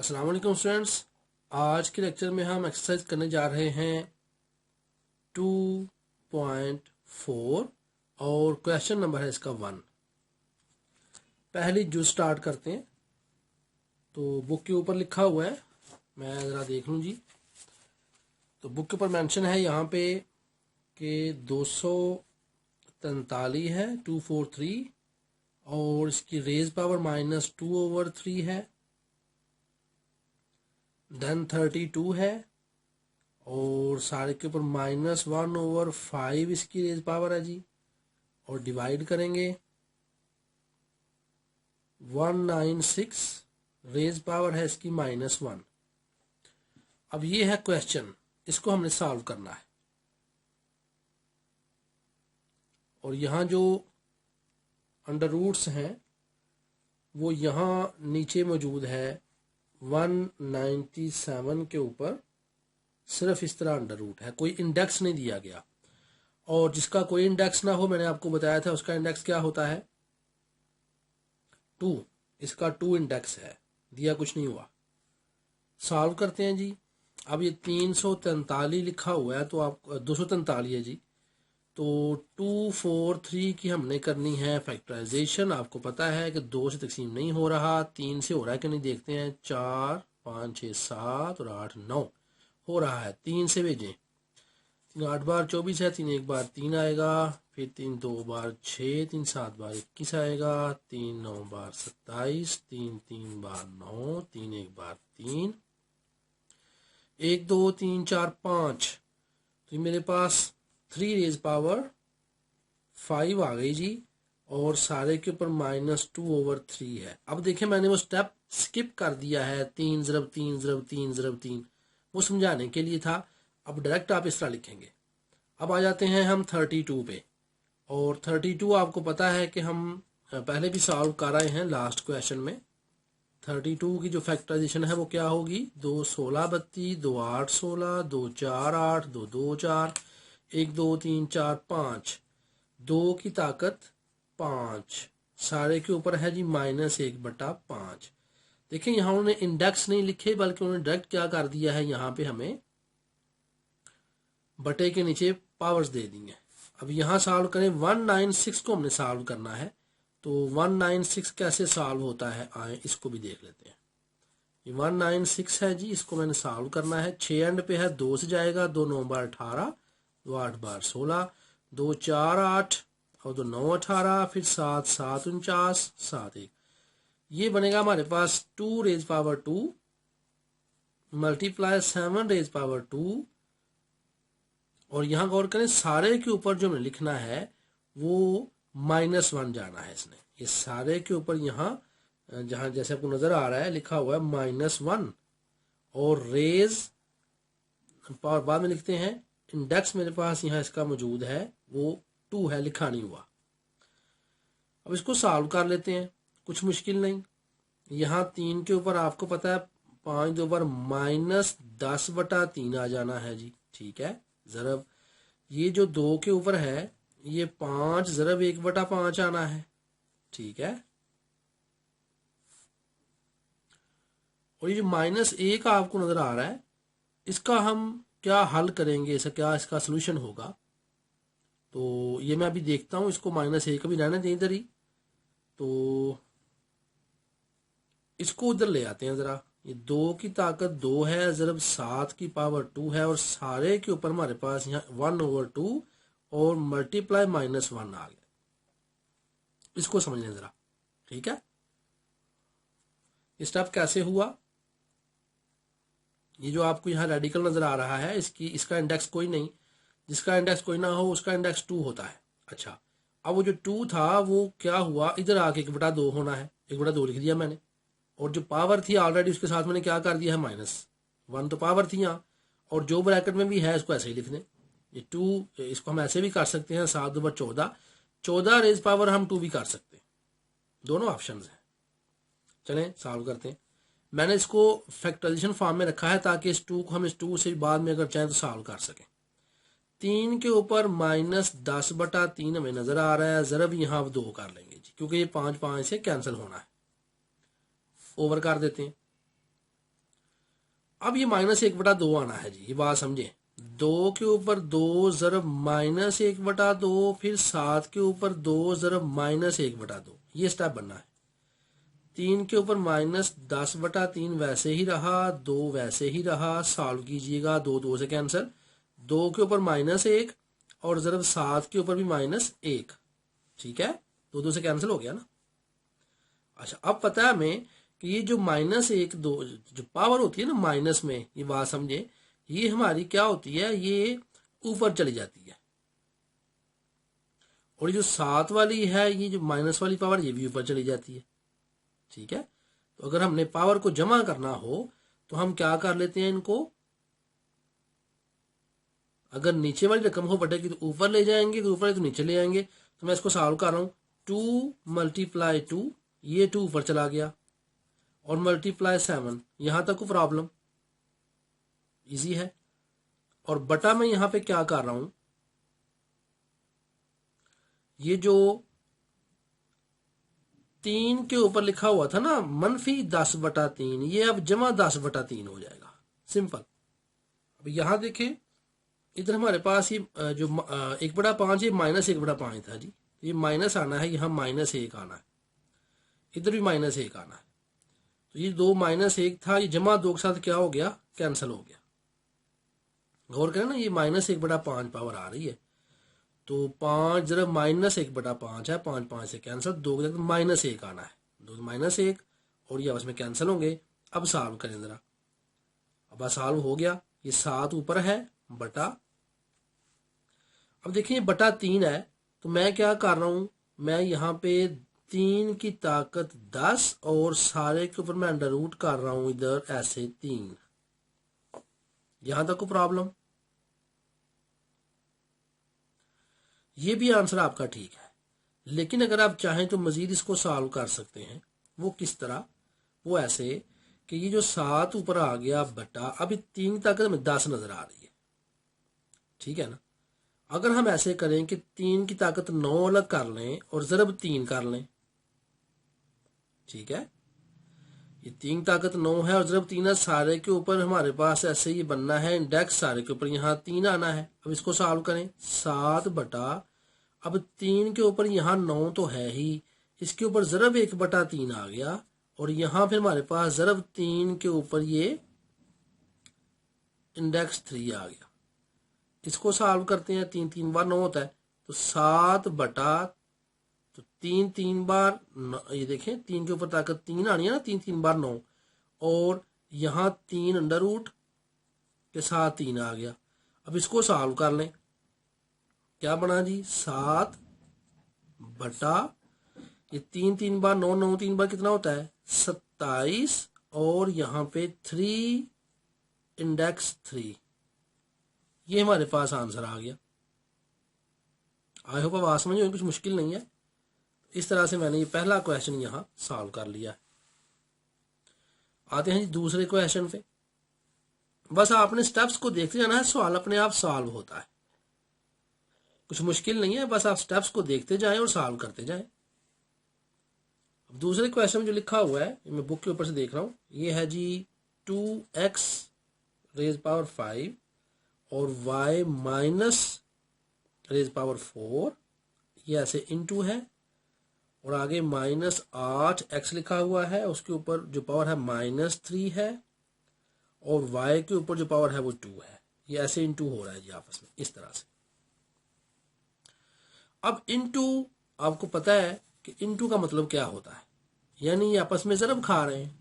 अस्सलाम वालेकुम स्टूडेंट्स। आज के लेक्चर में हम एक्सरसाइज करने जा रहे हैं 2.4 और क्वेश्चन नंबर है इसका 1। पहली जो स्टार्ट करते हैं तो बुक के ऊपर लिखा हुआ है, मैं ज़रा देख लूँ जी। तो बुक के ऊपर मेंशन है यहाँ पे कि 243 है 243 और इसकी रेज पावर -2/3 है। देन 32 है और सारे के ऊपर -1/5 इसकी रेज पावर है जी। और डिवाइड करेंगे 196 रेज पावर है इसकी -1। अब ये है क्वेश्चन, इसको हमने सॉल्व करना है। और यहाँ जो अंडर रूट्स हैं वो यहाँ नीचे मौजूद है 197 के ऊपर सिर्फ इस तरह अंडर रूट है, कोई इंडेक्स नहीं दिया गया। और जिसका कोई इंडेक्स ना हो, मैंने आपको बताया था उसका इंडेक्स क्या होता है 2। इसका 2 इंडेक्स है, दिया कुछ नहीं हुआ। सॉल्व करते हैं जी। अब ये 343 लिखा हुआ है तो आप 243 है जी। तो 243 की हमने करनी है फैक्टराइजेशन। आपको पता है कि 2 से तकसीम नहीं हो रहा, 3 से हो रहा है कि नहीं देखते हैं। 4 5 6 7 और 8 9 हो रहा है, 3 से भेजें। 3 8 बार 24 है, 3 1 बार 3 आएगा, फिर 3 2 बार 6, 3 7 बार 21 आएगा, 3 9 बार 27, 3 3 बार 9, 3 1 बार 3, 1 2 3 4 5। तो मेरे पास 3 रेज पावर 5 आ गई जी और सारे के ऊपर -2/3 है। अब देखें मैंने वो स्टेप स्किप कर दिया है, 3 ज़रब 3 ज़रब 3 ज़रब 3, वो समझाने के लिए था। अब डायरेक्ट आप इस तरह लिखेंगे। अब आ जाते हैं हम 32 पे। और 32 आपको पता है कि हम पहले भी सॉल्व कर रहे हैं लास्ट क्वेश्चन में। 32 की जो फैक्टराइजेशन है वो क्या होगी, 2 16 32, 2 8 16, 2 4 8, 2 2 4, 1 2 3 4 5, 2 की ताकत 5, सारे के ऊपर है जी -1/5। देखें यहाँ उन्होंने इंडेक्स नहीं लिखे बल्कि उन्होंने डायरेक्ट क्या कर दिया है, यहाँ पे हमें बटे के नीचे पावर्स दे दी हैं। अब यहाँ सॉल्व करें, 196 को हमने सॉल्व करना है। तो 196 कैसे सॉल्व होता है, आए इसको भी देख लेते हैं। ये 196 है जी, इसको मैंने सॉल्व करना है। 6 एंड पे है, 2 से जाएगा, 2 9 बार 18, 2 8 बार 16, 2 4 8 और 2 9 18, फिर 7 7 49, 7 1। ये बनेगा हमारे पास 2 raise power 2 multiply 7 raise power 2। और यहाँ गौर करें, सारे के ऊपर जो हमें लिखना है वो -1 जाना है इसने। ये सारे के ऊपर यहाँ जहाँ जैसे आपको नजर आ रहा है लिखा हुआ है -1 और रेज पावर बाद में लिखते हैं। इंडेक्स मेरे पास यहाँ इसका मौजूद है, वो 2 है, लिखा नहीं हुआ। अब इसको सॉल्व कर लेते हैं, कुछ मुश्किल नहीं। यहाँ 3 के ऊपर आपको पता है 5 2 बार -10/3 आ जाना है जी, ठीक है। ज़रब ये जो 2 के ऊपर है ये 5 ज़रब 1/5 आना है, ठीक है। और ये जो -1 आपको नजर आ रहा है, इसका हम क्या हल करेंगे, इसका क्या इसका सोल्यूशन होगा, तो ये मैं अभी देखता हूं। इसको -1 भी रहने दें इधर ही, तो इसको उधर ले आते हैं जरा। ये 2 की ताकत 2 है, ज़रब 7 की पावर 2 है और सारे के ऊपर हमारे पास यहाँ 1/2 और मल्टीप्लाई -1 आ गया। इसको समझ लें जरा, ठीक है। स्टेप कैसे हुआ, ये जो आपको यहाँ रेडिकल नजर आ रहा है इसका इंडेक्स कोई नहीं, जिसका इंडेक्स कोई ना हो उसका इंडेक्स 2 होता है। अच्छा, अब वो जो 2 था वो क्या हुआ, इधर आके 1/2 होना है, 1/2 लिख दिया मैंने। और जो पावर थी ऑलरेडी उसके साथ मैंने क्या कर दिया है -1, तो पावर थी यहाँ। और जो ब्रैकेट में भी है इसको ऐसे ही लिख दें। ये 2 इसको हम ऐसे भी कर सकते हैं, 7 2 बार 14, 14 रेज पावर हम 2 भी कर सकते हैं, दोनों ऑप्शन हैं। चलें सॉल्व करते हैं। मैंने इसको फैक्टराइजेशन फॉर्म में रखा है ताकि इस 2 को हम इस 2 से बाद में अगर चाहें तो सॉल्व कर सकें। 3 के ऊपर -10/3 हमें नजर आ रहा है, ज़रब यहाँ आप 2 कर लेंगे जी, क्योंकि ये 5 5 से कैंसिल होना है। ओवर कर देते हैं, अब ये -1/2 आना है जी, ये बात समझे। 2 के ऊपर 2 ज़रब -1/2, फिर 7 के ऊपर 2 ज़रब -1/2, ये स्टेप बनना है। 3 के ऊपर -10/3 वैसे ही रहा, 2 वैसे ही रहा, सॉल्व कीजिएगा, 2 2 से कैंसिल, 2 के ऊपर -1 और ज़रब 7 के ऊपर भी -1, ठीक है, 2 2 से कैंसिल हो गया ना। अच्छा, अब पता है हमें कि ये जो -1/2 जो पावर होती है ना माइनस में, ये बात समझे, ये हमारी क्या होती है, ये ऊपर चली जाती है, और ये जो 7 वाली है, ये जो माइनस वाली पावर, ये भी ऊपर चली जाती है, ठीक है। तो अगर हमने पावर को जमा करना हो तो हम क्या कर लेते हैं, इनको अगर नीचे वाली रकम हो बटे की तो ऊपर ले जाएंगे, तो ऊपर तो नीचे ले आएंगे। तो मैं इसको सॉल्व कर रहा हूं, 2 × 2, ये 2 ऊपर चला गया, और मल्टीप्लाई 7, यहां तक को प्रॉब्लम इजी है। और बटा मैं यहां पे क्या कर रहा हूं, ये जो 3 के ऊपर लिखा हुआ था ना -10/3, ये अब जमा 10/3 हो जाएगा, सिंपल। अब यहां देखें, इधर हमारे पास ये जो 1/5 ये -1/5 था जी, ये माइनस आना है, यहाँ -1 आना है, इधर भी -1 आना है। तो ये 2 -1 था, ये जमा 2 के साथ क्या हो गया, कैंसिल हो गया। गौर करें ना, ये -1/5 पावर आ रही है, तो 5 ज़रा -1/5 है, 5 5 से कैंसिल, 2 के साथ -1 आना है, 2 -1 और ये आपस में कैंसिल होंगे। अब सॉल्व करें जरा, अब सॉल्व हो गया, ये 7 ऊपर है बटा, अब देखिए बटा 3 है, तो मैं क्या कर रहा हूं, मैं यहाँ पे 3 की ताकत 10 और सारे के ऊपर मैं अंडर रूट कर रहा हूं इधर ऐसे 3, यहां तक को प्रॉब्लम, ये भी आंसर आपका ठीक है। लेकिन अगर आप चाहें तो मजीद इसको सॉल्व कर सकते हैं। वो किस तरह, वो ऐसे कि ये जो 7 ऊपर आ गया बटा, अभी 3 की ताकत में 10 नजर आ रही है, ठीक है ना। अगर हम ऐसे करें कि 3 की ताकत 9 अलग कर लें और ज़रब 3 कर लें, ठीक है, ये 3 ताकत 9 है और ज़रब 3 है, सारे के ऊपर हमारे पास ऐसे ये बनना है इंडेक्स, सारे के ऊपर यहाँ 3 आना है। अब इसको सॉल्व करें, 7 बटा, अब 3 के ऊपर यहाँ 9 तो है ही, इसके ऊपर ज़रब 1/3 आ गया, और यहाँ फिर हमारे पास ज़रब 3 के ऊपर ये इंडेक्स 3 आ गया। इसको सॉल्व करते हैं, 3 3 बार 9 होता है, तो 7 बटा, तो 3 3 बार, ये देखें 3 के ऊपर ताकत 3 आनी है ना, 3 3 बार 9, और यहाँ 3 अंडर रूट के साथ 3 आ गया। अब इसको सॉल्व कर लें, क्या बना जी, 7 बटा, ये 3 3 बार 9 9 3 बार कितना होता है, 27, और यहाँ पे 3 इंडेक्स 3, ये हमारे पास आंसर आ गया। आई होप आप समझ में कुछ मुश्किल नहीं है। इस तरह से मैंने ये पहला क्वेश्चन यहां सॉल्व कर लिया है। आते हैं जी दूसरे क्वेश्चन पे। बस आपने स्टेप्स को देखते जाना है, सवाल अपने आप सॉल्व होता है, कुछ मुश्किल नहीं है, बस आप स्टेप्स को देखते जाएं और सॉल्व करते जाएं। अब दूसरे क्वेश्चन में जो लिखा हुआ है, मैं बुक के ऊपर से देख रहा हूं, ये है जी 2x रेज पावर 5 और y माइनस रेज पावर 4, ये ऐसे इनटू है, और आगे -8x लिखा हुआ है, उसके ऊपर जो पावर है -3 है, और y के ऊपर जो पावर है वो 2 है, ये ऐसे इनटू हो रहा है जी आपस में, इस तरह से। अब इनटू, आपको पता है कि इनटू का मतलब क्या होता है, यानी ये आपस में ज़रब खा रहे हैं।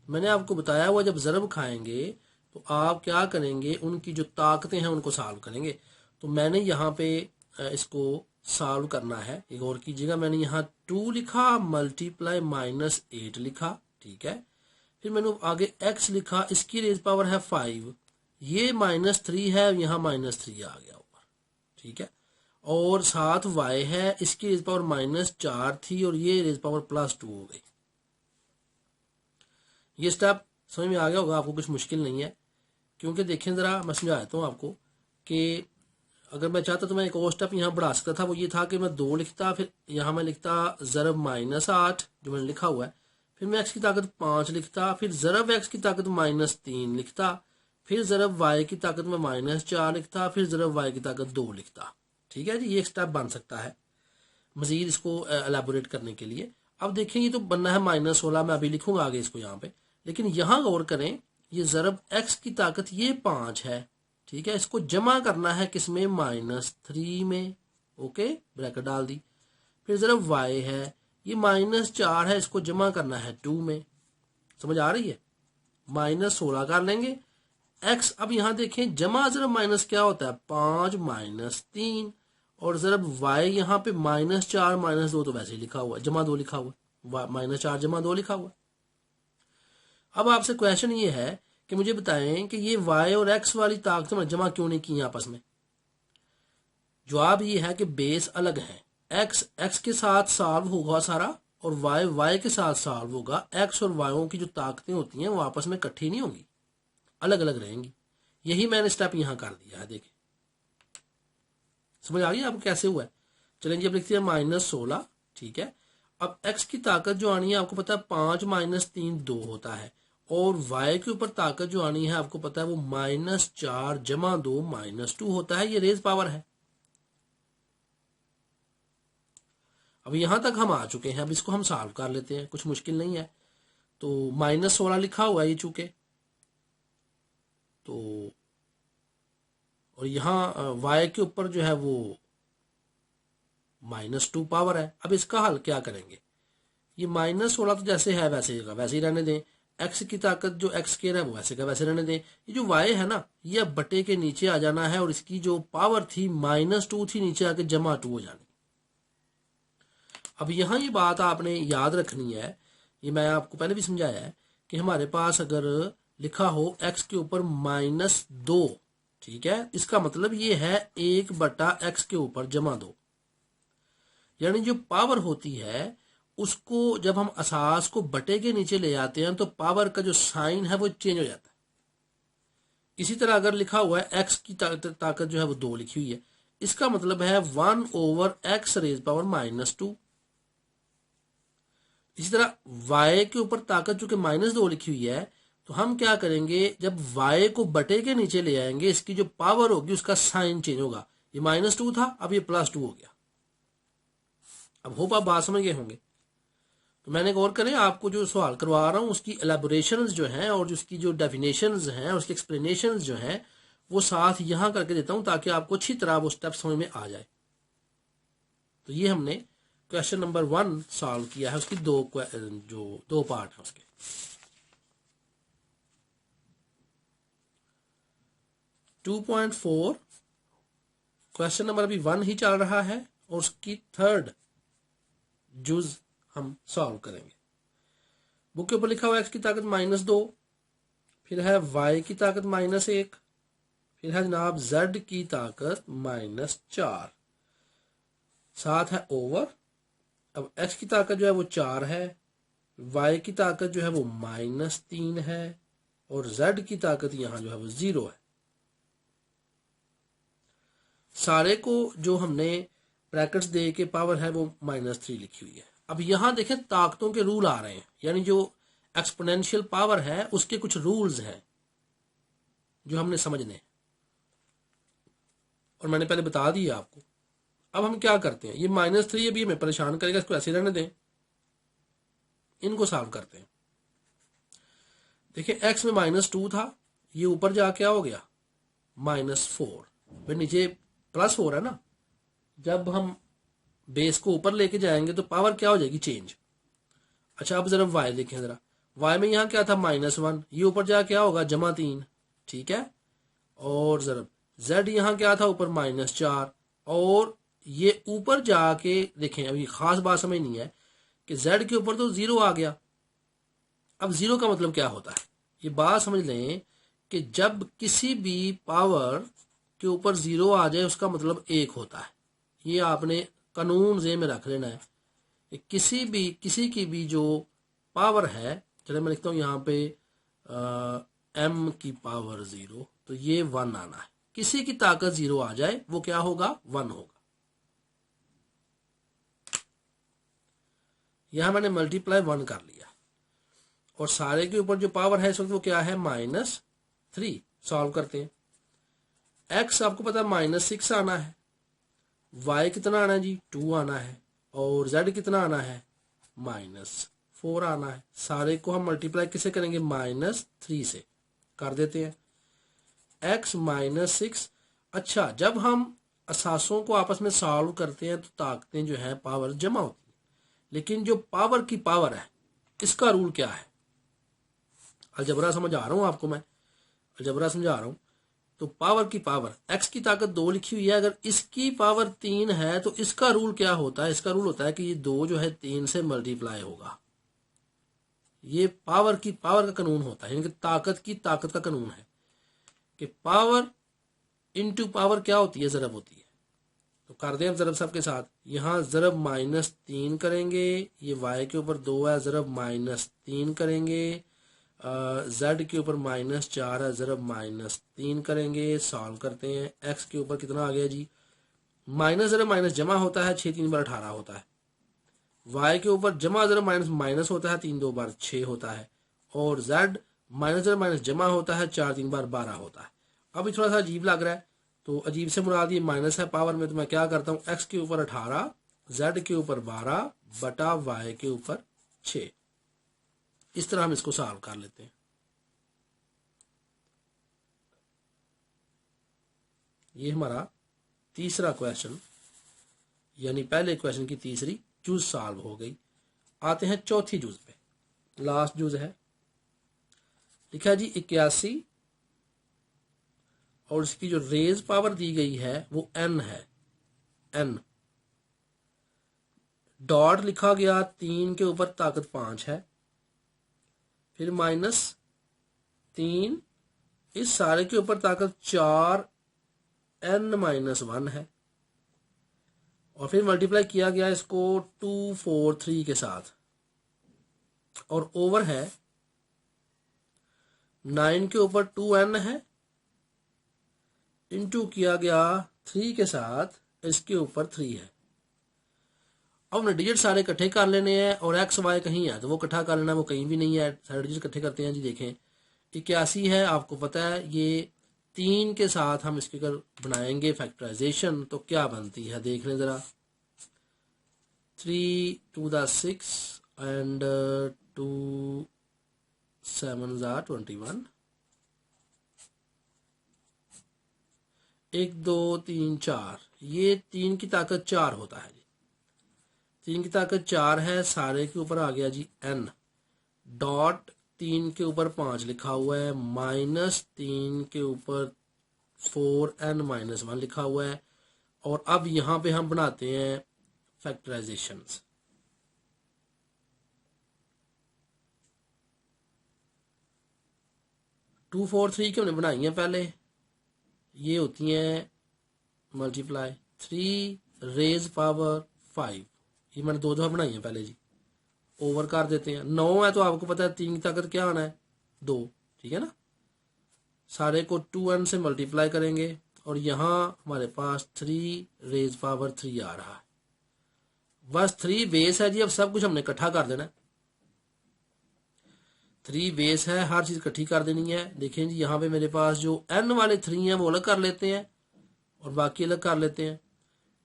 मैंने आपको बताया हुआ जब ज़रब खाएंगे तो आप क्या करेंगे, उनकी जो ताकतें हैं उनको सॉल्व करेंगे। तो मैंने यहाँ पे इसको सॉल्व करना है, एक और कीजिएगा, मैंने यहाँ 2 लिखा मल्टीप्लाई -8 लिखा, ठीक है, फिर मैंने आगे x लिखा, इसकी रेज पावर है 5, ये -3 है, यहाँ -3 आ गया ऊपर, ठीक है, और साथ y है, इसकी रेज पावर -4 थी और ये रेज पावर +2 हो गई। ये स्टेप समझ में आ गया होगा आपको, कुछ मुश्किल नहीं है, क्योंकि देखें जरा मैं समझाता हूँ आपको कि अगर मैं चाहता तो मैं एक और स्टेप यहाँ बढ़ा सकता था, वो ये था कि मैं 2 लिखता, फिर यहाँ मैं लिखता ज़रब -8 जो मैंने लिखा हुआ है, फिर मैं x की ताकत 5 लिखता, फिर ज़रब x की ताकत -3 लिखता, फिर ज़रब y की ताकत में -4 लिखता, फिर ज़रब y की ताकत 2 लिखता। ठीक है जी, ये एक स्टेप बन सकता है मजीद इसको एलेबोरेट करने के लिए। अब देखें ये तो बनना है -16, मैं अभी लिखूंगा आगे इसको यहाँ पे, लेकिन यहाँ गौर करें ये ज़रब x की ताकत ये 5 है। ठीक है, इसको जमा करना है किसमें, -3 में। ओके, ब्रैकेट डाल दी। फिर ज़रब y है ये -4 है, इसको जमा करना है 2 में। समझ आ रही है, -16 कर लेंगे x। अब यहां देखें जमा ज़रब माइनस क्या होता है, 5 - 3, और ज़रब y यहाँ पे -4 -2 तो वैसे ही लिखा हुआ है, जमा 2 लिखा हुआ है, -4 जमा 2 लिखा हुआ है। अब आपसे क्वेश्चन ये है कि मुझे बताएं कि ये y और x वाली ताकतें जमा क्यों नहीं की आपस में। जवाब ये है कि बेस अलग है। x के साथ सॉल्व होगा सारा, और y के साथ सॉल्व होगा। x और y की जो ताकतें होती हैं वो आपस में इकट्ठी नहीं होंगी, अलग अलग रहेंगी। यही मैंने स्टेप यहां कर दिया है, देखें समझ आ गई आपको कैसे हुआ है। चलें जी, अब लिखते हैं -16। ठीक है, अब x की ताकत जो आनी है आपको पता है 5 - 3 2 होता है, और y के ऊपर ताकत जो आनी है आपको पता है वो -4 जमा 2 -2 होता है। ये रेज पावर है। अब यहां तक हम आ चुके हैं, अब इसको हम सॉल्व कर लेते हैं, कुछ मुश्किल नहीं है। तो -16 लिखा हुआ है ये चूंकि, तो और यहाँ y के ऊपर जो है वो -2 पावर है। अब इसका हल क्या करेंगे, ये -16 तो जैसे है वैसे का वैसे ही रहने दें, x की ताकत जो x स्क्वायर है वो वैसे का वैसे रहने दें। ये जो y है ना, ये अब बटे के नीचे आ जाना है, और इसकी जो पावर थी -2 थी नीचे आके जमा 2 हो जानी। अब यहाँ ये बात आपने याद रखनी है, ये मैं आपको पहले भी समझाया है कि हमारे पास अगर लिखा हो x के ऊपर -2, ठीक है, इसका मतलब ये है 1/x के ऊपर जमा 2, यानी जो पावर होती है उसको जब हम असास को बटे के नीचे ले आते हैं तो पावर का जो साइन है वो चेंज हो जाता है। इसी तरह अगर लिखा हुआ है x की ताकत जो है वो 2 लिखी हुई है, इसका मतलब है 1/x रेज पावर -2। इसी तरह y के ऊपर ताकत चूंकि -2 लिखी हुई है, तो हम क्या करेंगे, जब y को बटे के नीचे ले आएंगे इसकी जो पावर होगी उसका साइन चेंज होगा। ये -2 था, अब ये +2 हो गया। अब होप आप बात समझ गए होंगे। तो मैंने गौर करें, आपको जो सवाल करवा रहा हूं उसकी एलेबोरेशंस जो हैं और उसकी जो डेफिनेशंस हैं, उसकी एक्सप्लेनेशंस जो हैं वो साथ यहां करके देता हूं ताकि आपको अच्छी तरह वो स्टेप समझ में आ जाए। तो ये हमने क्वेश्चन नंबर 1 सॉल्व किया है, उसकी दो पार्ट है उसके। टू 2.4 क्वेश्चन नंबर अभी 1 ही चल रहा है, और उसकी थर्ड जुज हम सॉल्व करेंगे। बुक के ऊपर लिखा हुआ है x की ताकत -2, फिर है y की ताकत -1, फिर है जनाब z की ताकत -4, साथ है ओवर। अब x की ताकत जो है वो 4 है, y की ताकत जो है वो -3 है, और z की ताकत यहां जो है वो 0 है। सारे को जो हमने ब्रैकेट्स दे के पावर है वो -3 लिखी हुई है। अब यहां देखें ताकतों के रूल आ रहे हैं, यानी जो एक्सपोनेंशियल पावर है उसके कुछ रूल्स हैं जो हमने समझने हैं, और मैंने पहले बता दिया आपको। अब हम क्या करते हैं, ये -3 अभी हमें परेशान करेगा, इसको ऐसे रहने दें, इनको सॉल्व करते हैं। देखिए x में -2 था, ये ऊपर जा क्या हो गया -4, फिर नीचे +4 है ना। जब हम बेस को ऊपर लेके जाएंगे तो पावर क्या हो जाएगी, चेंज। अच्छा, अब जरा y देखें, जरा y में यहाँ क्या था -1, ये ऊपर जा क्या होगा -3, ठीक है। और जरा z यहाँ क्या था ऊपर -4, और ये ऊपर जाके देखें, अभी खास बात समझ नहीं है कि z के ऊपर तो 0 आ गया। अब 0 का मतलब क्या होता है, ये बात समझ लें कि जब किसी भी पावर के ऊपर 0 आ जाए उसका मतलब 1 होता है। ये आपने कानून ज़हन में रख लेना है कि किसी की भी जो पावर है, चले मैं लिखता हूं यहाँ पे m की पावर 0, तो ये 1 आना है। किसी की ताकत 0 आ जाए वो क्या होगा, 1 होगा। यहां मैंने मल्टीप्लाई 1 कर लिया। और सारे के ऊपर जो पावर है इस वक्त वो क्या है, -3। सॉल्व करते हैं। x आपको पता है -6 आना है, y कितना आना है जी, 2 आना है, और z कितना आना है, -4 आना है। सारे को हम मल्टीप्लाई किसे करेंगे, -3 से कर देते हैं। x -6। अच्छा, जब हम असासों को आपस में सॉल्व करते हैं तो ताकतें जो है पावर जमा होती है, लेकिन जो पावर की पावर है इसका रूल क्या है। अलजबरा समझा रहा हूं आपको, मैं अलजबरा समझा रहा हूं। तो पावर की पावर, x की ताकत 2 लिखी हुई है, अगर इसकी पावर 3 है तो इसका रूल क्या होता है, इसका रूल होता है कि ये 2 जो है 3 से मल्टीप्लाई होगा। ये पावर की पावर का कानून होता है, यानी कि ताकत की ताकत का कानून है कि पावर इनटू पावर क्या होती है, जरब होती है। तो कर दें हम जरब सबके साथ। यहाँ जरब -3 करेंगे, ये y के ऊपर 2 है, जरब -3 करेंगे, z के ऊपर -4 है, जरब -3 करेंगे। सॉल्व करते हैं। x के ऊपर कितना आ गया जी, माइनस जरब माइनस जमा होता है, 6 3 बार 18 होता है। y के ऊपर जमा जरब माइनस माइनस होता है, 3 2 बार 6 होता है। और z माइनस जरब माइनस जमा होता है, 4 3 बार 12 होता है। अभी थोड़ा सा अजीब लग रहा है, तो अजीब से मुराद ये माइनस है पावर में, तो मैं क्या करता हूँ, x के ऊपर 18, z के ऊपर 12 बटा y के ऊपर 6। इस तरह हम इसको सॉल्व कर लेते हैं। ये हमारा तीसरा क्वेश्चन, यानी पहले क्वेश्चन की तीसरी जूज सॉल्व हो गई। आते हैं चौथी जूज पे, लास्ट जूज है। लिखा है जी 81, और इसकी जो रेज पावर दी गई है वो n है, n। डॉट लिखा गया 3 के ऊपर ताकत 5 है, फिर -3, इस सारे के ऊपर ताकत 4 n-1 है, और फिर मल्टीप्लाई किया गया इसको 2 4 3 के साथ, और ओवर है 9 के ऊपर 2n है, इंटू किया गया 3 के साथ, इसके ऊपर 3 है। अब हमने डिजिट सारे इकट्ठे कर लेने हैं, और एक्स वाई कहीं है तो वो इकट्ठा कर लेना, वो कहीं भी नहीं है। सारे डिजिट इकट्ठे करते हैं जी। देखें 81 है, आपको पता है ये 3 के साथ हम इसके अगर बनाएंगे फैक्टराइजेशन तो क्या बनती है, देख लें जरा। 3 2 6 एंड 2 7 21, 1 2 3 4, ये 3 की ताकत 4 होता है जी। 3 की ताकत 4 है, सारे के ऊपर आ गया जी n, डॉट 3 के ऊपर 5 लिखा हुआ है, -3 के ऊपर 4n-1 लिखा हुआ है। और अब यहां पे हम बनाते हैं फैक्टराइजेशंस। टू 4 3 की हमने बनाई है पहले, ये होती हैं मल्टीप्लाई 3 रेज पावर 5, ये मैंने 2 दफा बनाई है पहले जी। ओवर कर देते हैं, 9 है तो आपको पता है 3 की ताकत क्या आना है, 2, ठीक है ना। सारे को 2n से मल्टीप्लाई करेंगे, और यहां हमारे पास 3 रेज पावर 3 आ रहा है। बस 3 बेस है जी, अब सब कुछ हमने इकट्ठा कर देना है। 3 बेस है, हर चीज इकट्ठी कर देनी है। देखें जी यहाँ पे मेरे पास जो n वाले 3 हैं वो अलग कर लेते हैं, और बाकी अलग कर लेते हैं।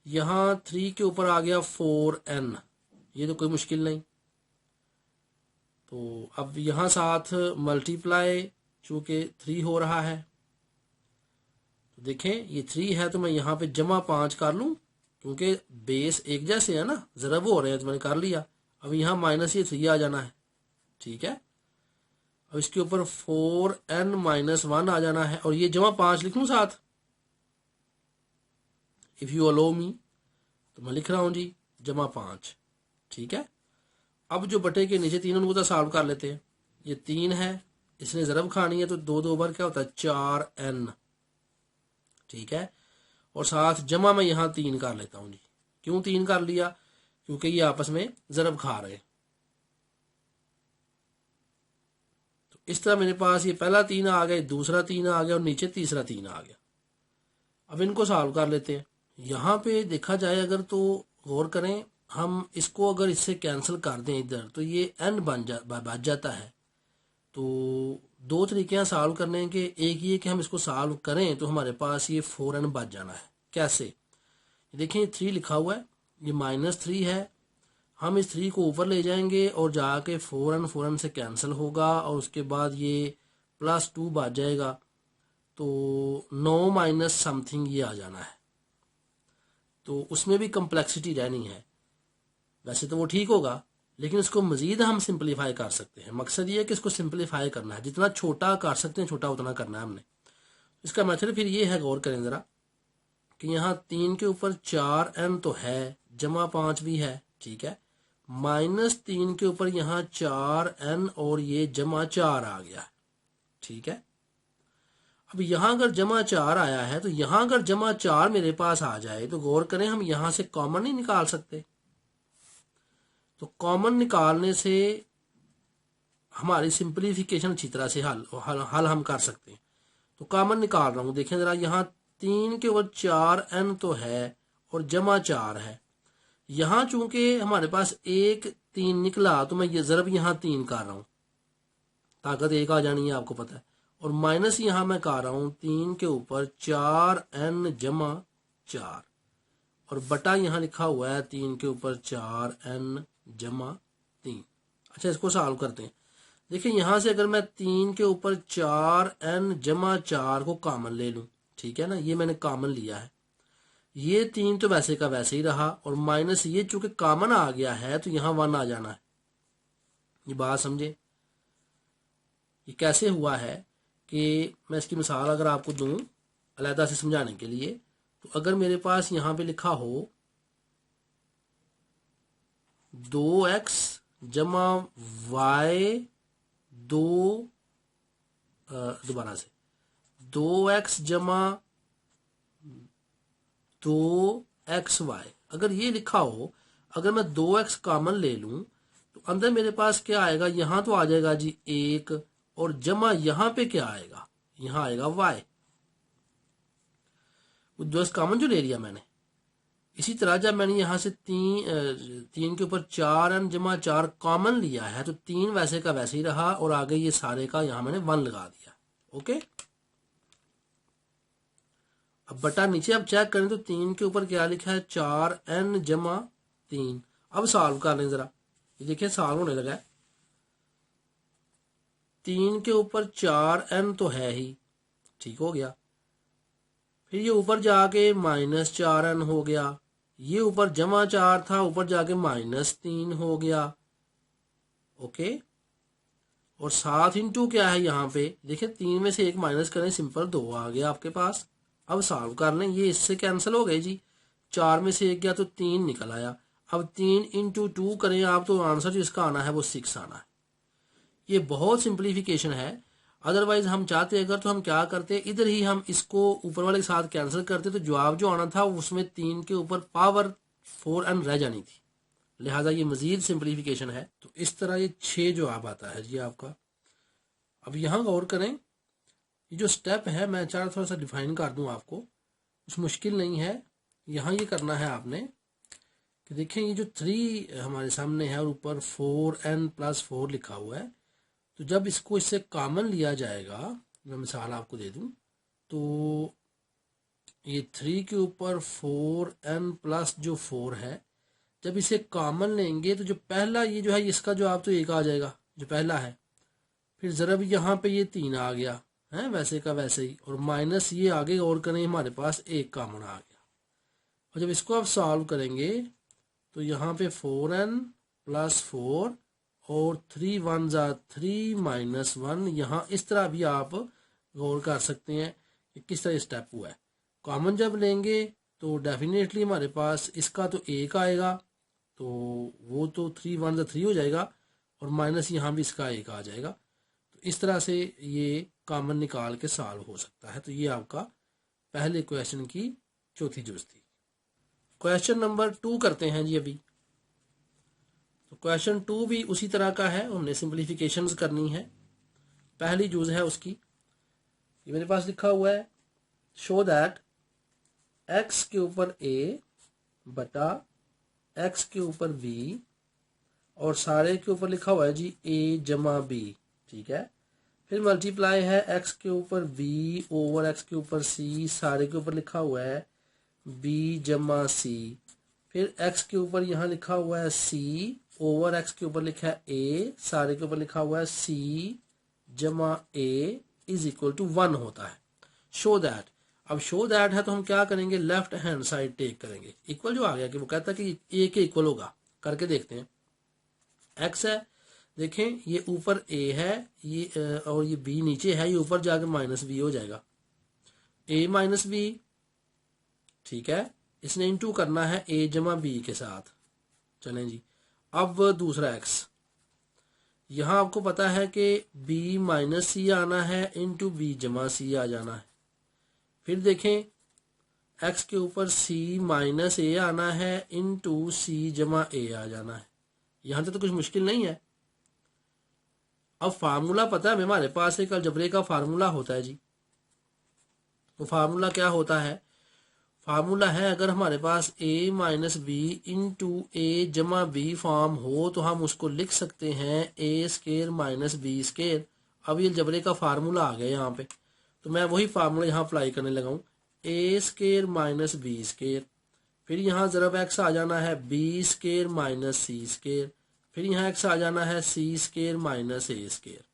यहाँ 3 के ऊपर आ गया 4n, ये तो कोई मुश्किल नहीं। तो अब यहां साथ मल्टीप्लाई चूंकि 3 हो रहा है, तो देखें ये 3 है तो मैं यहाँ पे जमा 5 कर लूं, क्योंकि बेस एक जैसे है ना, जरब हो रहे हैं, तो मैंने कर लिया। अब यहाँ माइनस ये 3 आ जाना है, ठीक है। अब इसके ऊपर 4n-1 आ जाना है, और ये जमा 5 लिख लूं साथ, इफ यू अलो मी, तो मैं लिख रहा हूं जी जमा 5, ठीक है। अब जो बटे के नीचे 3 उनको तो सॉल्व कर लेते हैं। ये 3 है, इसने जरब खानी है, तो 2 2 बार क्या होता है 4n, ठीक है। और साथ जमा मैं यहाँ 3 कर लेता हूं जी। क्यों 3 कर लिया, क्योंकि ये आपस में जरब खा रहे हैं। तो इस तरह मेरे पास ये पहला 3 आ गया, दूसरा 3 आ गया, और नीचे तीसरा 3 आ गया। अब इनको सॉल्व कर लेते हैं। यहाँ पे देखा जाए अगर तो गौर करें, हम इसको अगर इससे कैंसिल कर दें इधर, तो ये n बच जाता है। तो दो तरीके हैं सॉल्व करने के। एक ये कि हम इसको सॉल्व करें तो हमारे पास ये 4n बच जाना है। कैसे? देखिए 3 लिखा हुआ है, ये -3 है। हम इस 3 को ऊपर ले जाएंगे और जाके 4n से कैंसिल होगा और उसके बाद ये +2 बच जाएगा। तो 9 माइनस समथिंग ये आ जाना है। तो उसमें भी कम्प्लेक्सिटी रहनी है। वैसे तो वो ठीक होगा, लेकिन इसको मजीद हम सिंपलीफाई कर सकते हैं। मकसद ये है कि इसको सिंपलीफाई करना है, जितना छोटा कर सकते हैं छोटा उतना करना है हमने। इसका मेथड फिर ये है, गौर करें ज़रा, कि यहाँ 3 के ऊपर 4n तो है, जमा 5 भी है, ठीक है। -3 के ऊपर यहाँ 4n और ये जमा 4 आ गया, ठीक है। अब यहाँ अगर जमा 4 आया है तो यहाँ अगर जमा 4 मेरे पास आ जाए तो गौर करें, हम यहाँ से कॉमन नहीं निकाल सकते। तो कॉमन निकालने से हमारी सिंपलीफिकेशन अच्छी तरह से हल हम कर सकते हैं। तो कॉमन निकाल रहा हूं, देखें जरा, यहाँ 3 के ऊपर 4n तो है और जमा 4 है। यहाँ चूंकि हमारे पास 3 निकला तो मैं ये ज़रब यहाँ 3 कर रहा हूँ, ताकत 1 आ जानी है, आपको पता है। और माइनस यहाँ मैं कर रहा हूँ 3 के ऊपर 4n जमा 4 और बटा यहाँ लिखा हुआ है 3 के ऊपर 4n जमा 3। अच्छा, इसको सॉल्व करते हैं। देखिए यहाँ से अगर मैं 3 के ऊपर 4n जमा 4 को कॉमन ले लूँ, ठीक है ना, ये मैंने कॉमन लिया है। ये 3 तो वैसे का वैसे ही रहा और माइनस ये चूंकि कॉमन आ गया है तो यहाँ 1 आ जाना है। ये बात समझे? ये कैसे हुआ है कि मैं इसकी मिसाल अगर आपको दूं अलहदा से समझाने के लिए, तो अगर मेरे पास यहाँ पे लिखा हो 2x जमा y 2, दोबारा से 2x जमा 2xy, अगर ये लिखा हो, अगर मैं 2x कॉमन ले लूं तो अंदर मेरे पास क्या आएगा, यहां तो आ जाएगा जी 1 और जमा यहां पे क्या आएगा, यहां आएगा y। वो 2x कॉमन जो ले लिया मैंने। इसी तरह जब मैंने यहां से 3 के ऊपर 4n जमा 4 कॉमन लिया है तो 3 वैसे का वैसे ही रहा और आगे ये सारे का यहां मैंने 1 लगा दिया। ओके, अब बटा नीचे अब चेक करें तो 3 के ऊपर क्या लिखा है, 4n जमा 3। अब सॉल्व कर लें जरा, ये देखिए सॉल्व होने लगा है। 3 के ऊपर 4n तो है ही, ठीक हो गया। फिर ये ऊपर जाके -4n हो गया, ये ऊपर जमा 4 था, ऊपर जाके -3 हो गया। ओके, और 7 इंटू क्या है यहाँ पे, देखिए 3 में से 1 माइनस करें, सिंपल 2 आ गया आपके पास। अब सॉल्व कर लें, ये इससे कैंसिल हो गए जी, 4 में से 1 गया तो 3 निकल आया। अब 3 इंटू 2 करें आप तो आंसर जो इसका आना है वो 6 आना है। ये बहुत सिंप्लीफिकेशन है। अदरवाइज हम चाहते अगर तो हम क्या करते, इधर ही हम इसको ऊपर वाले के साथ कैंसिल करते तो जवाब जो आना था उसमें 3 के ऊपर पावर 4n रह जानी थी। लिहाजा ये मजीद सिंप्लीफिकेशन है। तो इस तरह ये 6 जवाब आता है जी आपका। अब यहाँ गौर करें, ये जो स्टेप है मैं चाह थोड़ा सा डिफाइन कर दूं आपको, कुछ मुश्किल नहीं है। यहाँ ये करना है आपने कि देखें ये जो 3 हमारे सामने है और ऊपर 4n+4 लिखा हुआ है, तो जब इसको इससे कॉमन लिया जाएगा, मैं मिसाल आपको दे दूं, तो ये 3 के ऊपर 4n+ जो 4 है, जब इसे कॉमन लेंगे तो जो पहला ये जो है इसका जवाब तो 1 आ जाएगा जो पहला है। फिर ज़रा यहाँ पे ये 3 आ गया है वैसे का वैसे ही, और माइनस ये आगे और करें हमारे पास 1 कॉमन आ गया। और जब इसको आप सॉल्व करेंगे तो यहाँ पे 4n+4 और 3 1 3 -1, यहाँ इस तरह भी आप गौर कर सकते हैं कि किस तरह स्टेप हुआ है। कॉमन जब लेंगे तो डेफिनेटली हमारे पास इसका तो 1 आएगा, तो वो तो 3 1 3 हो जाएगा और माइनस यहाँ भी इसका 1 आ जाएगा। तो इस तरह से ये कॉमन निकाल के सॉल्व हो सकता है। तो ये आपका पहले क्वेश्चन की चौथी जूज थी। क्वेश्चन नंबर 2 करते हैं जी अभी। तो क्वेश्चन 2 भी उसी तरह का है, हमने सिंप्लीफिकेशंस करनी है। पहली जूज है उसकी, ये मेरे पास लिखा हुआ है, शो दैट x के ऊपर a बटा x के ऊपर b और सारे के ऊपर लिखा हुआ है जी a जमा b, ठीक है। फिर मल्टीप्लाई है एक्स के ऊपर बी ओवर एक्स के ऊपर सी, सारे के ऊपर लिखा हुआ है बी जमा सी। फिर एक्स के ऊपर यहाँ लिखा हुआ है सी ओवर एक्स के ऊपर लिखा है ए, सारे के ऊपर लिखा हुआ है सी जमा ए इज इक्वल टू 1 होता है। शो दैट, अब शो दैट है तो हम क्या करेंगे, लेफ्ट हैंड साइड टेक करेंगे। इक्वल जो आ गया कि वो कहता है कि ए के इक्वल होगा, करके देखते हैं। एक्स है, देखें ये ऊपर ए है, ये और ये बी नीचे है, ये ऊपर जाके माइनस बी हो जाएगा, ए माइनस बी, ठीक है। इसने इनटू करना है ए जमा बी के साथ। चलें जी, अब दूसरा एक्स, यहां आपको पता है कि बी माइनस सी आना है, इंटू बी जमा सी आ जाना है। फिर देखें एक्स के ऊपर सी माइनस ए आना है, इंटू सी जमा ए आ जाना है। यहां तक तो कुछ मुश्किल नहीं है। अब फार्मूला पता है हमारे पास एक अलजबरे का फार्मूला होता है जी। तो फार्मूला क्या होता है, फार्मूला है अगर हमारे पास a माइनस बी इंटू ए जमा बी फॉर्म हो तो हम उसको लिख सकते हैं ए स्केयर माइनस बी स्केयर। अब ये अलजबरे का फार्मूला आ गया यहाँ पे, तो मैं वही फार्मूला यहाँ अप्लाई करने लगा हूँ, ए स्केयर माइनस बी स्केयर। फिर यहाँ ज़रब एक्स आ जाना है बी स्केयर माइनस सी स्केयर। फिर यहाँ एक्स आ जाना है सी स्केयर माइनस ए स्केयर।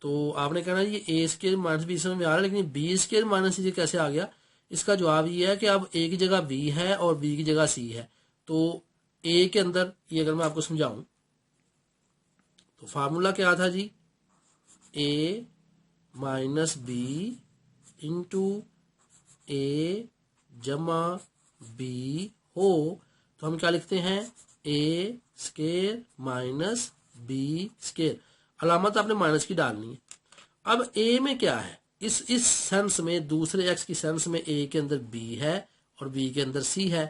तो आपने कहना ये ए स्केयर माइनस बी समझ में आ रहा है, लेकिन बी स्केयर माइनस सी कैसे आ गया। इसका जवाब ये है कि अब ए की जगह बी है और बी की जगह सी है। तो ए के अंदर ये अगर मैं आपको समझाऊं तो फार्मूला क्या था जी, ए माइनस बी इंटू ए जमा बी हो तो हम क्या लिखते हैं, ए स्केयर माइनस बी स्केयर। अलामत आपने माइनस की डालनी है। अब ए में क्या है, इस सेंस में, दूसरे एक्स की सेंस में ए के अंदर बी है और बी के अंदर सी है,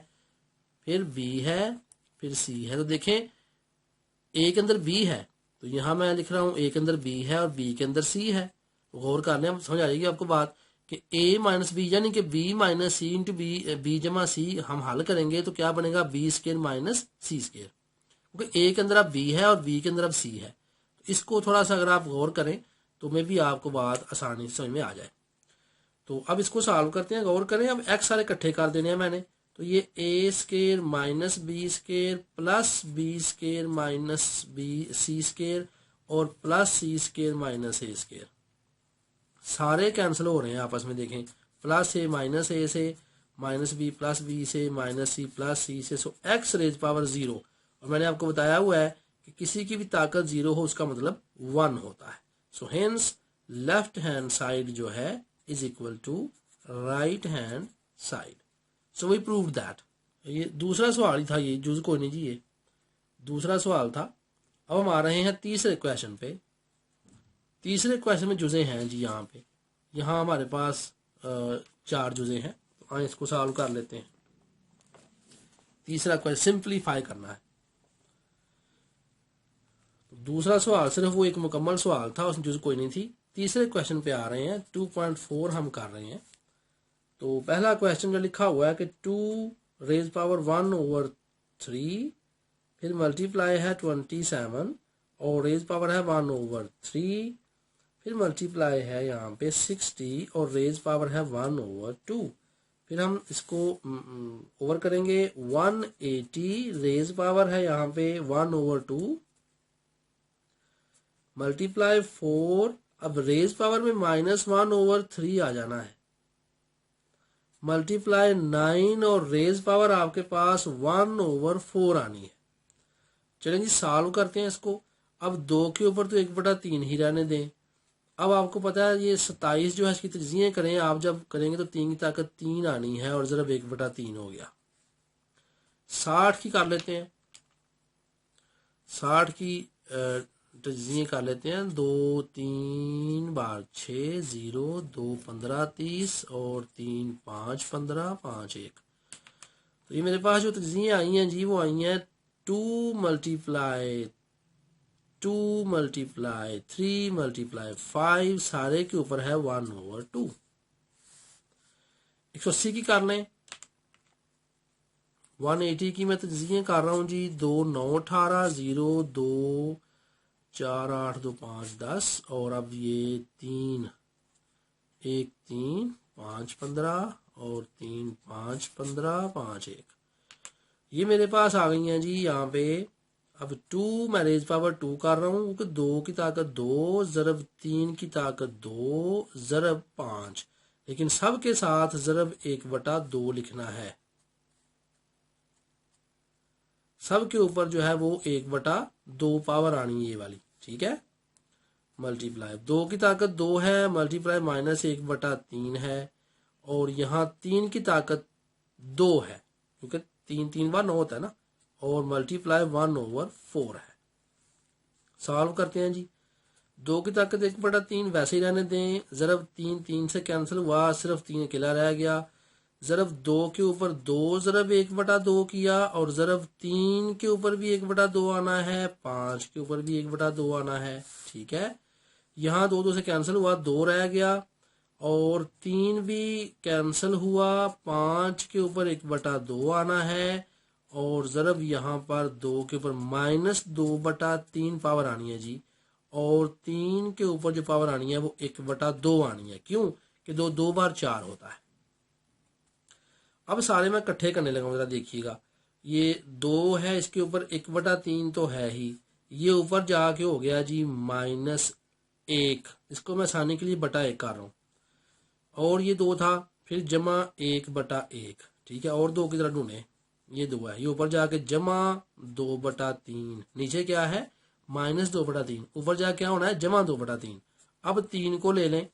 फिर बी है फिर सी है। तो देखें ए के अंदर बी है तो यहां मैं लिख रहा हूं ए के अंदर बी है और बी के अंदर सी है। गौर कर लें, समझ आ जाएगी आपको बात कि ए माइनस बी यानी कि बी माइनस सी इंटू बी जमा सी हम हल करेंगे तो क्या बनेगा, बी स्केयर माइनस सी स्केयर, क्योंकि ए के अंदर अब बी है और बी के अंदर अब सी है। इसको थोड़ा सा अगर आप गौर करें तो मे भी आपको बात आसानी से समझ में आ जाए। तो अब इसको सॉल्व करते हैं, गौर करें। अब एक्स सारे इकट्ठे कर देने हैं मैंने, तो ये A square minus B square plus B square minus B C square और plus C square minus A square सारे कैंसिल हो रहे हैं आपस में। देखें प्लस ए से माइनस बी प्लस बी से माइनस सी प्लस सी से, सो एक्स रेज पावर 0। और मैंने आपको बताया हुआ है कि किसी की भी ताकत 0 हो उसका मतलब 1 होता है। So hence left hand side जो है is equal to right hand side. So we prove that. ये दूसरा सवाल ही था, ये जुज कोई नहीं जी, ये दूसरा सवाल था। अब हम आ रहे हैं तीसरे क्वेश्चन पे। तीसरे क्वेश्चन में जुजे हैं जी, यहाँ हमारे पास 4 जुजे हैं। तो आइए इसको सॉल्व कर लेते हैं। तीसरा क्वेश्चन सिंप्लीफाई करना है। दूसरा सवाल सिर्फ वो एक मुकम्मल सवाल था, उसमें जुज कोई नहीं थी। तीसरे क्वेश्चन पे आ रहे हैं, 2.4 हम कर रहे हैं। तो पहला क्वेश्चन जो लिखा हुआ है कि 2 रेज पावर 1/3, फिर मल्टीप्लाई है 27 और रेज पावर है 1/3, फिर मल्टीप्लाई है यहाँ पे 60 और रेज पावर है 1/2। फिर हम इसको ओवर करेंगे, 180 रेज पावर है यहाँ पे 1/2 मल्टीप्लाई 4। अब रेज पावर में -1/3 आ जाना है, मल्टीप्लाई 9 और रेज पावर आपके पास 1/4 आनी है। चलें जी सॉल्व करते हैं इसको। अब 2 के ऊपर तो 1/3 ही रहने दें। अब आपको पता है ये 27 जो है इसकी तज्जिए करें, आप जब करेंगे तो 3 की ताकत 3 आनी है और ज़रा 1/3 हो गया। 60 की कर लेते हैं, 60 की तज्जिए कर लेते हैं। 2 3 बार 6 0 2 15 30 और 3 5 15 5 1। तो ये मेरे पास जो तज्जिए आई हैं जी वो आई हैं 2 मल्टीप्लाई 3 मल्टीप्लाई 5, सारे के ऊपर है 1/2। 180 की कर लें। 180 की मैं तज्जिए कर रहा हूं जी, 2 9 18 0 2 4 8 2 5 10 और अब ये 3 1 3 5 15 और 3 5 15 5 1 ये मेरे पास आ गई हैं जी यहाँ पे। अब 2 मैं रेज पावर 2 कर रहा हूँ क्योंकि 2 की ताकत 2 ज़रब 3 की ताकत 2 ज़रब 5, लेकिन सब के साथ ज़रब 1/2 लिखना है। सब के ऊपर जो है वो 1/2 पावर आनी है ये वाली, ठीक है। मल्टीप्लाई 2 की ताकत 2 है, मल्टीप्लाई -1/3 है, और यहाँ 3 की ताकत 2 है क्योंकि 3 3 बार 9 होता है ना, और मल्टीप्लाई 1/4 है। सॉल्व करते हैं जी। 2 की ताकत 1/3 वैसे ही रहने दें, ज़रब 3 3 से कैंसिल हुआ, सिर्फ 3 अकेला रह गया। ज़रब 2 के ऊपर 2 ज़रब 1/2 किया, और ज़रब 3 के ऊपर भी 1/2 आना है, 5 के ऊपर भी 1/2 आना है, ठीक है। यहाँ 2 2 से कैंसिल हुआ, 2 रह गया, और 3 भी कैंसिल हुआ, 5 के ऊपर 1/2 आना है, और ज़रब यहाँ पर 2 के ऊपर -2/3 पावर आनी है जी, और 3 के ऊपर जो पावर आनी है वो 1/2 आनी है। क्यों कि 2 2 बार 4 होता है। अब सारे मैं इकट्ठे करने लगा, जरा देखिएगा। ये 2 है, इसके ऊपर 1/3 तो है ही, ये ऊपर जाके हो गया जी -1, इसको मैं आसानी के लिए /1 कर रहा हूँ, और ये 2 था, फिर जमा 1/1, ठीक है। और 2 की तरह ढूंढे, ये 2 है, ये ऊपर जाके जमा 2/3, नीचे क्या है -2/3, ऊपर जाके क्या होना है जमा 2/3। अब 3 को ले लें,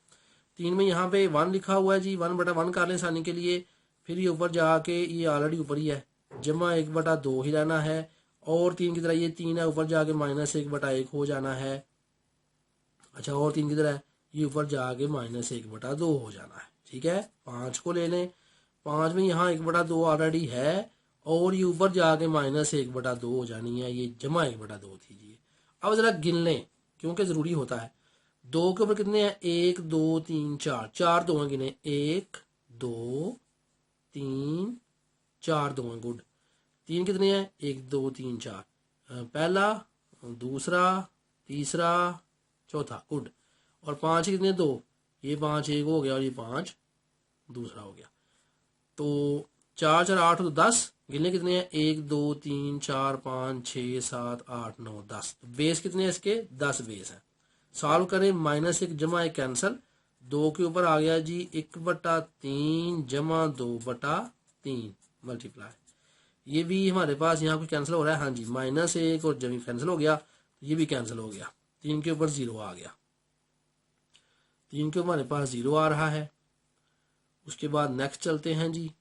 3 में यहाँ पे 1 लिखा हुआ है जी, 1/1 कर लें आसानी के लिए। फिर ये ऊपर जाके ये ऑलरेडी ऊपर ही है, जमा 1/2 ही रहना है, और 3 की तरह ये 3 है, ऊपर जाके -1/1 हो जाना है। अच्छा, और 3 की तरह ये ऊपर जाके -1/2 हो जाना है, ठीक है। 5 को ले लें, 5 में यहाँ 1/2 ऑलरेडी है, और ये ऊपर जाके -1/2 हो जानी है, ये जमा 1/2 थी। अब जरा गिन लें क्योंकि जरूरी होता है। 2 के ऊपर कितने हैं, 1 2 3 4, 4 2 गिने, 1 2 3 4 2 गुड। 3 कितने हैं, 1 2 3 4, पहला, दूसरा, तीसरा, चौथा, गुड। और 5 कितने, 2, ये 5 एक हो गया, और ये 5 दूसरा हो गया। तो 4 4 8 तो 10, गिनने कितने हैं, 1 2 3 4 5 6 7 8 9 10। बेस कितने हैं इसके, 10 बेस है। सॉल्व करें, -1 जमा 1 कैंसल, 2 के ऊपर आ गया जी 1/3 जमा 2/3 मल्टीप्लाई। ये भी हमारे पास यहाँ कुछ कैंसिल हो रहा है, हाँ जी, -1 और जब कैंसिल हो गया तो ये भी कैंसिल हो गया, 3 के ऊपर 0 आ गया, 3 के ऊपर हमारे पास 0 आ रहा है। उसके बाद नेक्स्ट चलते हैं जी,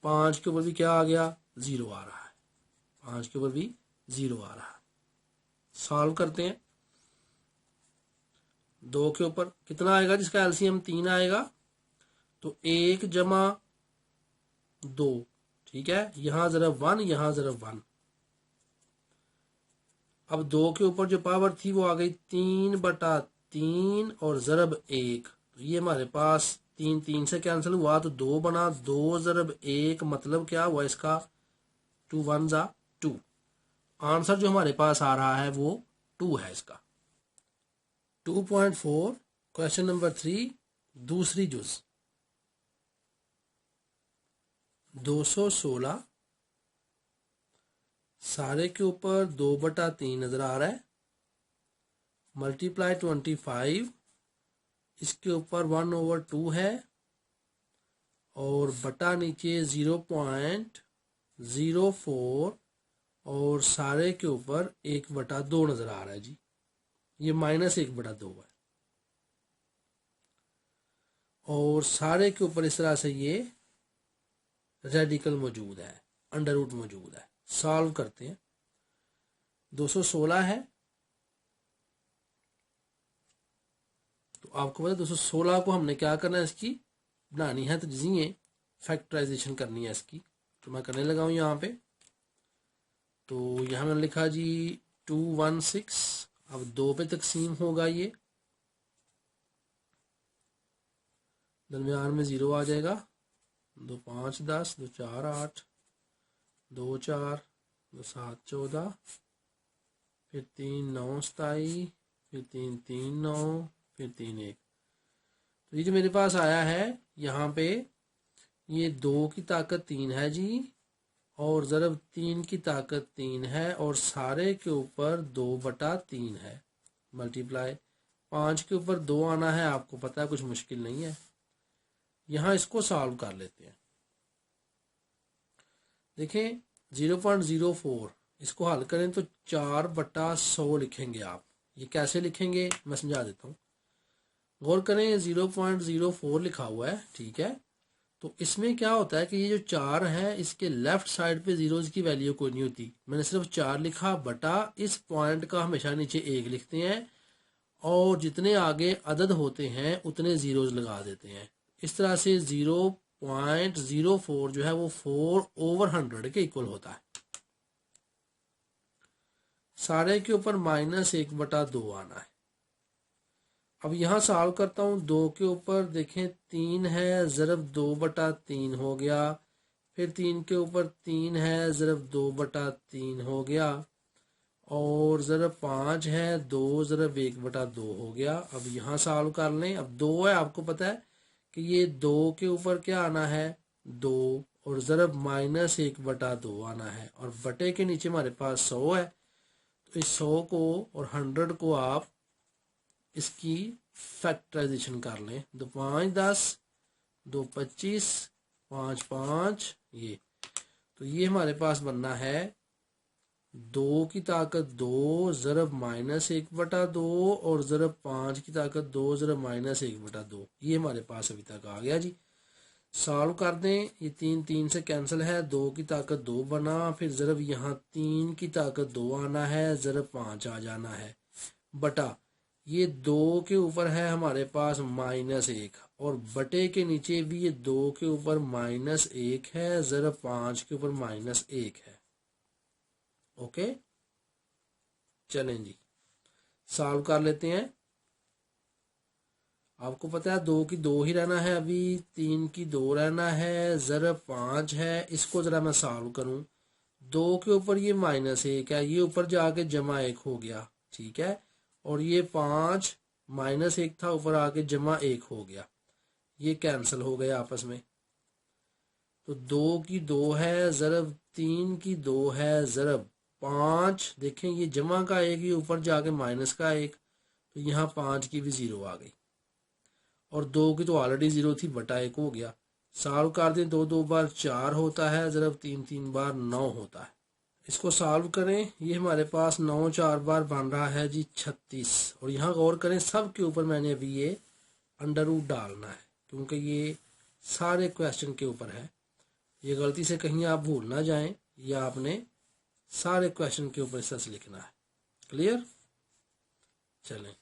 5 के ऊपर भी क्या आ गया, 0 आ रहा है, 5 के ऊपर भी 0 आ रहा है। सॉल्व करते हैं। 2 के ऊपर कितना आएगा, जिसका एलसीएम 3 आएगा, तो 1 जमा 2, ठीक है। यहां ज़रब 1, यहां ज़रब 1। अब 2 के ऊपर जो पावर थी वो आ गई 3/3 और ज़रब 1, तो ये हमारे पास 3 3 से कैंसिल हुआ, तो 2 बना, 2 ज़रब 1 मतलब क्या हुआ इसका, 2 1 ज़ा 2। आंसर जो हमारे पास आ रहा है वो 2 है इसका। 2.4 क्वेश्चन नंबर 3, दूसरी जुज। 216 सारे के ऊपर 2/3 नजर आ रहा है, मल्टीप्लाई 25, इसके ऊपर 1/2 है, और बटा नीचे 0.04, और सारे के ऊपर 1/2 नजर आ रहा है जी, ये -1/2 है, और सारे के ऊपर इस तरह से ये रेडिकल मौजूद है, अंडर रूट मौजूद है। सॉल्व करते हैं। 216 है, तो आपको पता है 216 को हमने क्या करना है, इसकी बनानी है तज्ज़िए, फैक्टराइजेशन करनी है इसकी, तो मैं करने लगा हूँ यहाँ पे। तो यहाँ मैंने लिखा जी 216, अब 2 पे तकसीम होगा, ये दरमियान में 0 आ जाएगा, 2 5 10, 2 4 8, 2 4, 2 7 14, फिर 3 9 27, फिर 3 3 9, फिर 3 1। तो ये जो मेरे पास आया है यहाँ पे, ये 2 की ताकत 3 है जी, और ज़रब 3 की ताकत 3 है, और सारे के ऊपर 2/3 है, मल्टीप्लाई 5 के ऊपर 2 आना है, आपको पता है कुछ मुश्किल नहीं है। यहाँ इसको सॉल्व कर लेते हैं। देखें 0.04, इसको हल करें तो 4/100 लिखेंगे आप। ये कैसे लिखेंगे मैं समझा देता हूँ। गौर करें 0.04 लिखा हुआ है, ठीक है। तो इसमें क्या होता है कि ये जो 4 है इसके लेफ्ट साइड पे जीरोज की वैल्यू कोई नहीं होती, मैंने सिर्फ 4 लिखा, बटा इस पॉइंट का हमेशा नीचे 1 लिखते हैं, और जितने आगे अदद होते हैं उतने जीरोज लगा देते हैं। इस तरह से 0.04 जो है वो 4/100 के इक्वल होता है। सारे के ऊपर -1/2 आना है। अब यहाँ सॉल्व करता हूँ। 2 के ऊपर देखें 3 है, ज़रब 2/3 हो गया। फिर 3 के ऊपर 3 है, ज़रब 2/3 हो गया, और ज़रब 5 है, 2 ज़रब 1/2 हो गया। अब यहाँ सॉल्व कर लें। अब 2 है, आपको पता है कि ये 2 के ऊपर क्या आना है 2, और ज़रब -1/2 आना है, और बटे के नीचे हमारे पास 100 है। तो इस 100 को और 100 को आप इसकी फैक्टराइजेशन कर लें। 2 5 10, 2 25, 5 5, ये तो ये हमारे पास बनना है 2 की ताकत 2 ज़रब -1/2, और ज़रब 5 की ताकत 2 ज़रब -1/2। ये हमारे पास अभी तक आ गया जी। सॉल्व कर दें। ये 3 3 से कैंसिल है, 2 की ताकत 2 बना, फिर ज़रब यहाँ 3 की ताकत 2 आना है, ज़रब 5 आ जाना है, बटा ये 2 के ऊपर है हमारे पास -1, और बटे के नीचे भी ये 2 के ऊपर -1 है, ज़रब 5 के ऊपर -1 है। ओके, चलें जी सॉल्व कर लेते हैं। आपको पता है 2 की 2 ही रहना है, अभी 3 की 2 रहना है, ज़रब 5 है। इसको ज़रा मैं सॉल्व करूं। 2 के ऊपर ये -1 है, ये ऊपर जाके +1 हो गया, ठीक है, और ये 5 -1 था, ऊपर आके +1 हो गया, ये कैंसिल हो गए आपस में। तो 2 की 2 है, ज़रब 3 की 2 है, ज़रब 5, देखें ये जमा का 1, ये ऊपर जाके माइनस का 1, तो यहाँ 5 की भी 0 आ गई, और 2 की तो ऑलरेडी 0 थी, बटा 1 हो गया। सॉल्व कर दें। 2 2 बार 4 होता है, ज़रब 3 3 बार 9 होता है। इसको सॉल्व करें। ये हमारे पास 9 4 बार बन रहा है जी 36, और यहाँ गौर करें सब के ऊपर मैंने अभी ये अंडर रूट डालना है, क्योंकि ये सारे क्वेश्चन के ऊपर है। ये गलती से कहीं आप भूल ना जाएं, या आपने सारे क्वेश्चन के ऊपर सच लिखना है। क्लियर? चलें,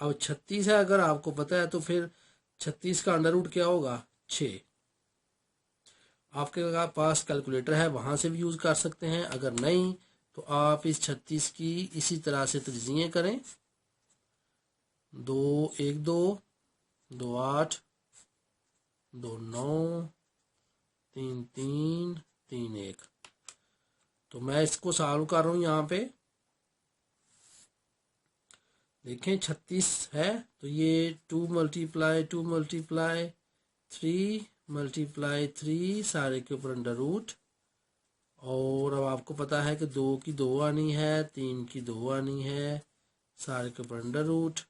अब 36 है, अगर आपको पता है तो फिर 36 का अंडर रूट क्या होगा 6। आपके पास कैलकुलेटर है वहां से भी यूज कर सकते हैं, अगर नहीं तो आप इस 36 की इसी तरह से तज्जिए करें। 2 1 2, 2 8, 2 9, 3 3, 3 1। तो मैं इसको सॉल्व कर रहा हूं। यहाँ पे देखें 36 है, तो ये 2 × 2 × 3 × 3 सारे के ऊपर अंडर रूट, और अब आपको पता है कि 2 की 2 आनी है, 3 की 2 आनी है, सारे के ऊपर अंडर रूट,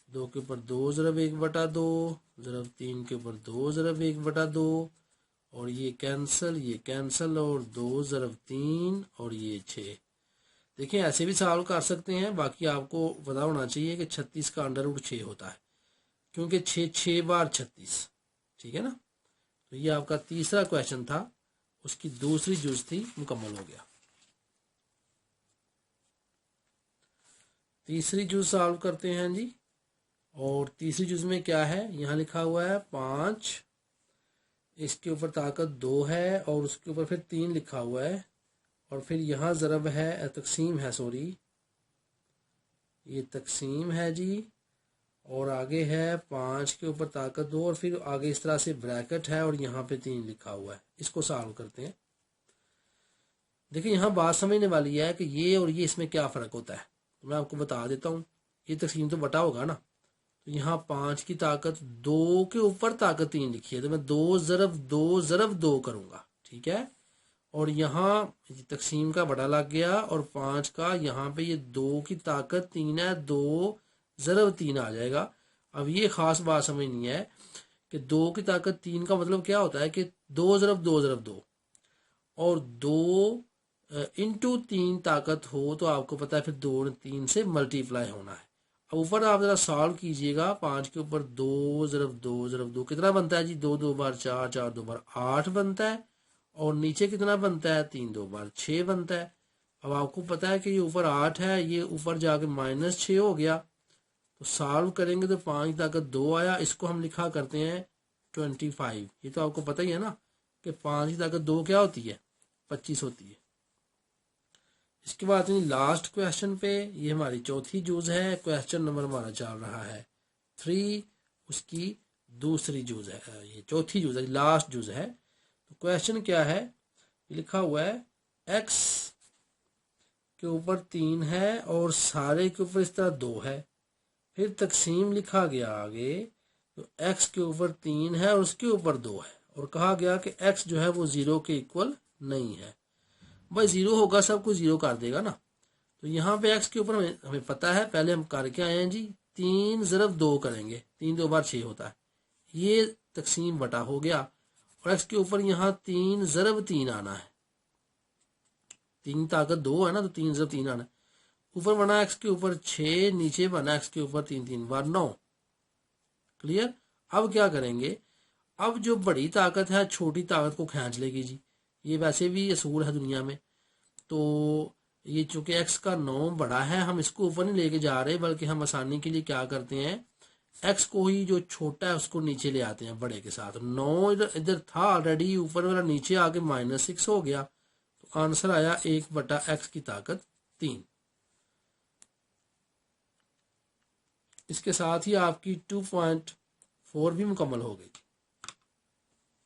2 के ऊपर 2 ज़रब 1/2, ज़रब 3 के ऊपर 2 ज़रब 1/2, और ये कैंसल, और 2 ज़रब 3, और ये 6। देखिए ऐसे भी सॉल्व कर सकते हैं, बाकी आपको पता होना चाहिए कि 36 का अंडर रूट 6 होता है, क्योंकि 6 बार 36, ठीक है ना। तो ये आपका तीसरा क्वेश्चन था, उसकी दूसरी जुज थी, मुकम्मल हो गया। तीसरी जुज सॉल्व करते हैं जी। और तीसरी जुज में क्या है, यहाँ लिखा हुआ है 5, इसके ऊपर ताकत 2 है, और उसके ऊपर फिर 3 लिखा हुआ है, और फिर यहाँ ज़रब है, तकसीम है, सॉरी ये तकसीम है जी, और आगे है 5 के ऊपर ताकत 2, और फिर आगे इस तरह से ब्रैकेट है, और यहाँ पे 3 लिखा हुआ है। इसको सॉल्व करते हैं। देखिए यहाँ बात समझने वाली है कि ये और ये इसमें क्या फ़र्क होता है। तो मैं आपको बता देता हूँ, ये तकसीम तो बटा होगा ना, तो यहाँ 5 की ताकत 2 के ऊपर ताकत 3 लिखी है, तो मैं 2 ज़रब 2 करूँगा, ठीक है। और यहाँ तकसीम का बड़ा लग गया और 5 का यहाँ पे ये 2 की ताकत 3 है, 2 ज़रब 3 आ जाएगा। अब ये ख़ास बात समझनी है कि 2 की ताकत 3 का मतलब क्या होता है कि 2 ज़रब 2 और 2 इंटू 3 ताकत हो तो आपको पता है फिर 2 और 3 से मल्टीप्लाई होना है। अब ऊपर आप जरा सॉल्व कीजिएगा, 5 के ऊपर 2 ज़रब 2 कितना बनता है जी, 2 2 बार 4, 4 2 बार 8 बनता है। और नीचे कितना बनता है, 3 2 बार 6 बनता है। अब आपको पता है कि ये ऊपर 8 है, ये ऊपर जाके -6 हो गया, तो सॉल्व करेंगे तो 5 ताकत 2 आया, इसको हम लिखा करते हैं 25। ये तो आपको पता ही है ना कि 5 की ताकत 2 क्या होती है, 25 होती है। इसके बाद लास्ट क्वेश्चन पे, ये हमारी चौथी जूज है, क्वेश्चन नंबर हमारा चल रहा है 3, उसकी दूसरी जूज है, ये चौथी जूज है, लास्ट जूज है। तो क्वेश्चन क्या है, लिखा हुआ है x के ऊपर 3 है और सारे के ऊपर इस तरह 2 है, फिर तकसीम लिखा गया आगे, तो x के ऊपर 3 है और उसके ऊपर 2 है, और कहा गया कि x जो है वो 0 के इक्वल नहीं है। भाई 0 होगा सब कुछ 0 कर देगा ना, तो यहाँ पे x के ऊपर हमें पता है, पहले हम करके आए हैं जी, 3 ज़रब 2 करेंगे, 3 2 बार 6 होता है, ये तकसीम बटा हो गया। और x के ऊपर यहाँ 3 ज़रब 3 आना है, 3 ताकत 2 है ना, तो 3 ज़रब 3 आना है। ऊपर बना x के ऊपर 6, नीचे बना x के ऊपर 3 3 बार 9। क्लियर। अब क्या करेंगे, अब जो बड़ी ताकत है छोटी ताकत को खींच लेगी जी, ये वैसे भी असूल है दुनिया में। तो ये चूंकि x का 9 बड़ा है, हम इसको ऊपर नहीं लेके जा रहे, बल्कि हम आसानी के लिए क्या करते हैं, x को ही जो छोटा है उसको नीचे ले आते हैं बड़े के साथ। 9 इधर था ऑलरेडी, ऊपर वाला नीचे आके -6 हो गया, तो आंसर आया 1/x की ताकत 3। इसके साथ ही आपकी 2.4 भी मुकम्मल हो गई।